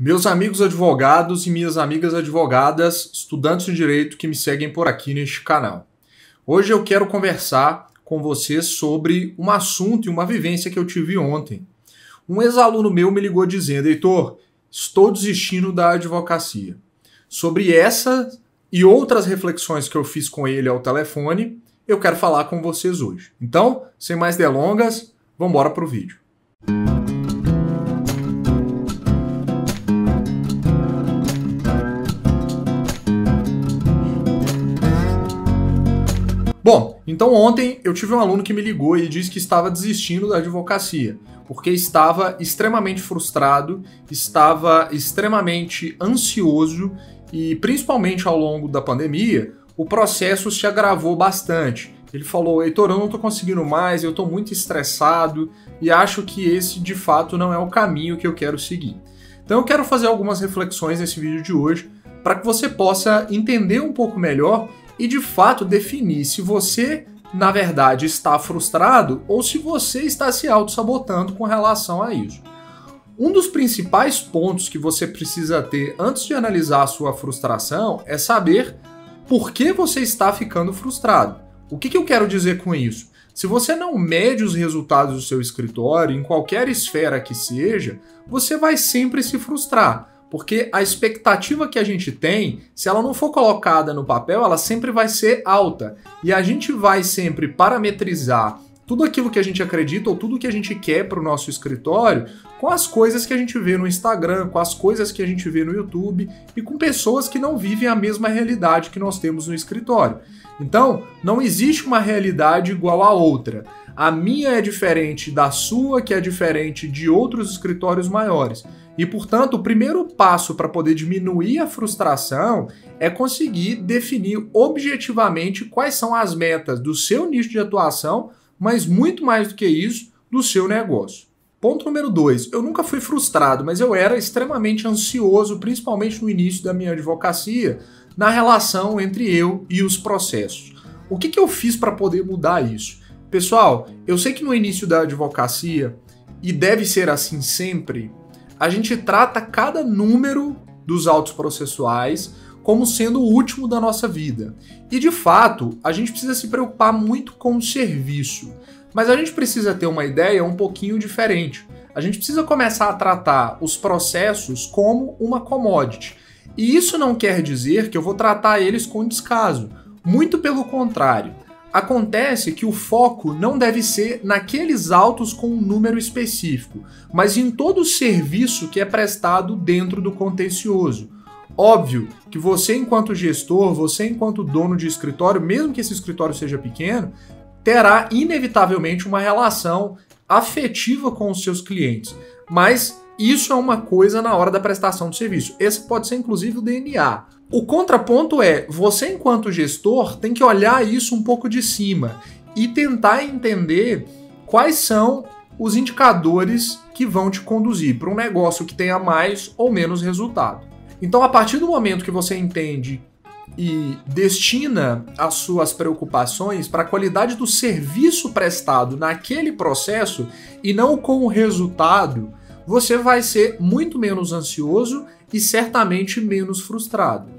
Meus amigos advogados e minhas amigas advogadas, estudantes de direito que me seguem por aqui neste canal. Hoje eu quero conversar com vocês sobre um assunto e uma vivência que eu tive ontem. Um ex-aluno meu me ligou dizendo: Heitor, estou desistindo da advocacia. Sobre essa e outras reflexões que eu fiz com ele ao telefone, eu quero falar com vocês hoje. Então, sem mais delongas, vamos embora para o vídeo. Bom, então ontem eu tive um aluno que me ligou e disse que estava desistindo da advocacia, porque estava extremamente frustrado, estava extremamente ansioso e, principalmente ao longo da pandemia, o processo se agravou bastante. Ele falou: Heitor, eu não estou conseguindo mais, eu estou muito estressado e acho que esse de fato não é o caminho que eu quero seguir. Então eu quero fazer algumas reflexões nesse vídeo de hoje para que você possa entender um pouco melhor e de fato definir se você, na verdade, está frustrado ou se você está se auto-sabotando com relação a isso. Um dos principais pontos que você precisa ter antes de analisar a sua frustração é saber por que você está ficando frustrado. O que eu quero dizer com isso? Se você não mede os resultados do seu escritório, em qualquer esfera que seja, você vai sempre se frustrar. Porque a expectativa que a gente tem, se ela não for colocada no papel, ela sempre vai ser alta. E a gente vai sempre parametrizar tudo aquilo que a gente acredita ou tudo que a gente quer para o nosso escritório com as coisas que a gente vê no Instagram, com as coisas que a gente vê no YouTube e com pessoas que não vivem a mesma realidade que nós temos no escritório. Então, não existe uma realidade igual à outra. A minha é diferente da sua, que é diferente de outros escritórios maiores. E, portanto, o primeiro passo para poder diminuir a frustração é conseguir definir objetivamente quais são as metas do seu nicho de atuação, mas muito mais do que isso, do seu negócio. Ponto número 2. Eu nunca fui frustrado, mas eu era extremamente ansioso, principalmente no início da minha advocacia, na relação entre eu e os processos. O que eu fiz para poder mudar isso? Pessoal, eu sei que no início da advocacia, e deve ser assim sempre, a gente trata cada número dos autos processuais como sendo o último da nossa vida. E, de fato, a gente precisa se preocupar muito com o serviço. Mas a gente precisa ter uma ideia um pouquinho diferente. A gente precisa começar a tratar os processos como uma commodity. E isso não quer dizer que eu vou tratar eles com descaso. Muito pelo contrário. Acontece que o foco não deve ser naqueles autos com um número específico, mas em todo o serviço que é prestado dentro do contencioso. Óbvio que você, enquanto gestor, você, enquanto dono de escritório, mesmo que esse escritório seja pequeno, terá inevitavelmente uma relação afetiva com os seus clientes. Mas isso é uma coisa na hora da prestação do serviço. Esse pode ser, inclusive, o DNA. O contraponto é, você enquanto gestor tem que olhar isso um pouco de cima e tentar entender quais são os indicadores que vão te conduzir para um negócio que tenha mais ou menos resultado. Então, a partir do momento que você entende e destina as suas preocupações para a qualidade do serviço prestado naquele processo e não com o resultado, você vai ser muito menos ansioso e certamente menos frustrado.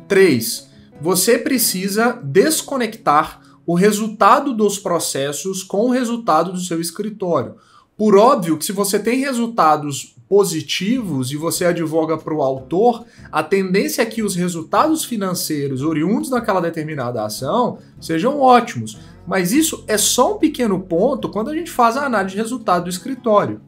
3. Você precisa desconectar o resultado dos processos com o resultado do seu escritório. Por óbvio que se você tem resultados positivos e você advoga para o autor, a tendência é que os resultados financeiros oriundos daquela determinada ação sejam ótimos. Mas isso é só um pequeno ponto quando a gente faz a análise de resultado do escritório.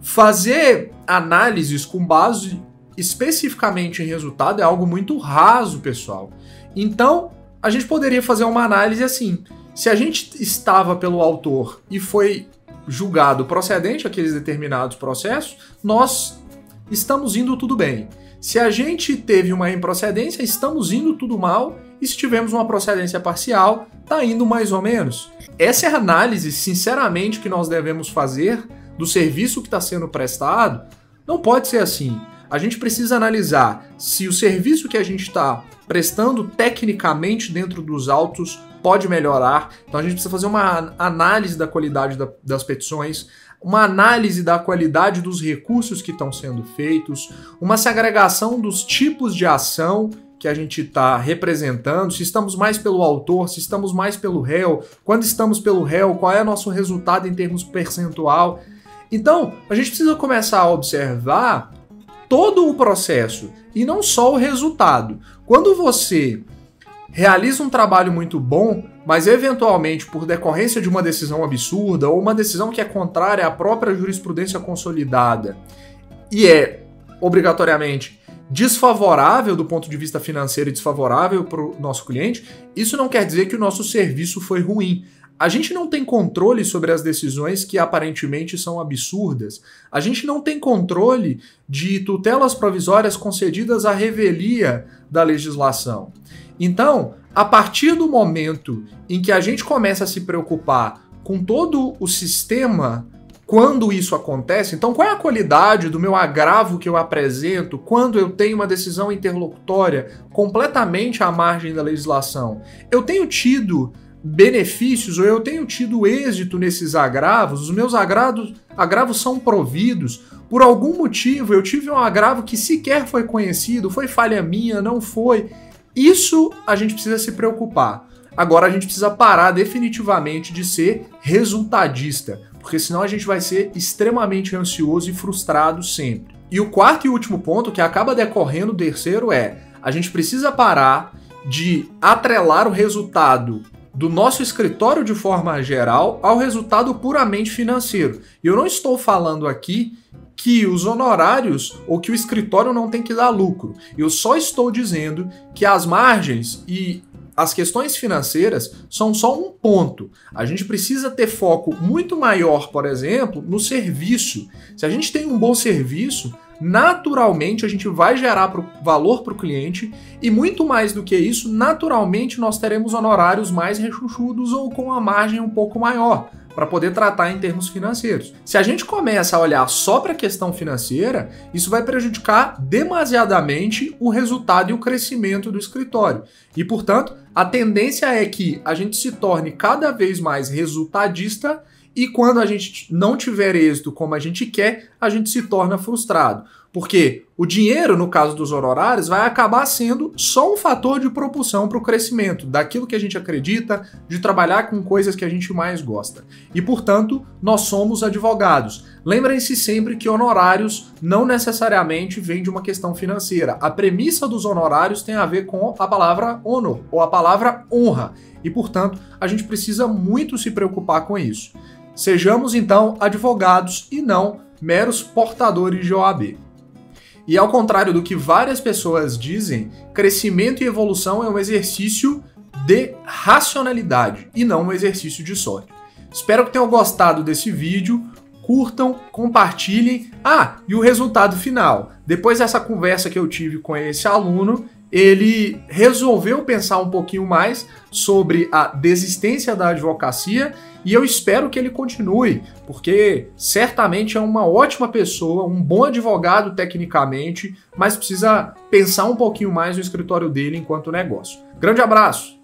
Fazer análises com base especificamente em resultado é algo muito raso, pessoal. Então, a gente poderia fazer uma análise assim. Se a gente estava pelo autor e foi julgado procedente aqueles determinados processos, nós estamos indo tudo bem. Se a gente teve uma improcedência, estamos indo tudo mal. E se tivermos uma procedência parcial, está indo mais ou menos. Essa é a análise, sinceramente, que nós devemos fazer do serviço que está sendo prestado. Não pode ser assim. A gente precisa analisar se o serviço que a gente está prestando tecnicamente dentro dos autos pode melhorar. Então a gente precisa fazer uma análise da qualidade das petições. uma análise da qualidade dos recursos que estão sendo feitos, uma segregação dos tipos de ação que a gente está representando, se estamos mais pelo autor, se estamos mais pelo réu, quando estamos pelo réu, qual é o nosso resultado em termos percentual. Então, a gente precisa começar a observar todo o processo e não só o resultado. Quando você realiza um trabalho muito bom, mas eventualmente por decorrência de uma decisão absurda ou uma decisão que é contrária à própria jurisprudência consolidada e é obrigatoriamente desfavorável do ponto de vista financeiro e desfavorável para o nosso cliente, isso não quer dizer que o nosso serviço foi ruim. A gente não tem controle sobre as decisões que aparentemente são absurdas. A gente não tem controle de tutelas provisórias concedidas à revelia da legislação. Então, a partir do momento em que a gente começa a se preocupar com todo o sistema quando isso acontece, então qual é a qualidade do meu agravo que eu apresento quando eu tenho uma decisão interlocutória completamente à margem da legislação? Eu tenho tido benefícios ou eu tenho tido êxito nesses agravos? Os meus agravos são providos? Por algum motivo eu tive um agravo que sequer foi conhecido, foi falha minha, não foi? Isso a gente precisa se preocupar. Agora a gente precisa parar definitivamente de ser resultadista, porque senão a gente vai ser extremamente ansioso e frustrado sempre. E o quarto e último ponto, que acaba decorrendo do terceiro, é: a gente precisa parar de atrelar o resultado do nosso escritório de forma geral ao resultado puramente financeiro. E eu não estou falando aqui que os honorários ou que o escritório não tem que dar lucro. Eu só estou dizendo que as margens e as questões financeiras são só um ponto. A gente precisa ter foco muito maior, por exemplo, no serviço. Se a gente tem um bom serviço, naturalmente a gente vai gerar valor para o cliente e muito mais do que isso, naturalmente nós teremos honorários mais rechonchudos ou com a margem um pouco maior para poder tratar em termos financeiros. Se a gente começa a olhar só para a questão financeira, isso vai prejudicar demasiadamente o resultado e o crescimento do escritório. E, portanto, a tendência é que a gente se torne cada vez mais resultadista e quando a gente não tiver êxito como a gente quer, a gente se torna frustrado. Porque o dinheiro, no caso dos honorários, vai acabar sendo só um fator de propulsão para o crescimento daquilo que a gente acredita, de trabalhar com coisas que a gente mais gosta. E, portanto, nós somos advogados. Lembrem-se sempre que honorários não necessariamente vêm de uma questão financeira. A premissa dos honorários tem a ver com a palavra honor, ou a palavra honra. E, portanto, a gente precisa muito se preocupar com isso. Sejamos, então, advogados e não meros portadores de OAB. E ao contrário do que várias pessoas dizem, crescimento e evolução é um exercício de racionalidade e não um exercício de sorte. Espero que tenham gostado desse vídeo, curtam, compartilhem. E o resultado final. Depois dessa conversa que eu tive com esse aluno, ele resolveu pensar um pouquinho mais sobre a desistência da advocacia e eu espero que ele continue, porque certamente é uma ótima pessoa, um bom advogado tecnicamente, mas precisa pensar um pouquinho mais no escritório dele enquanto negócio. Grande abraço!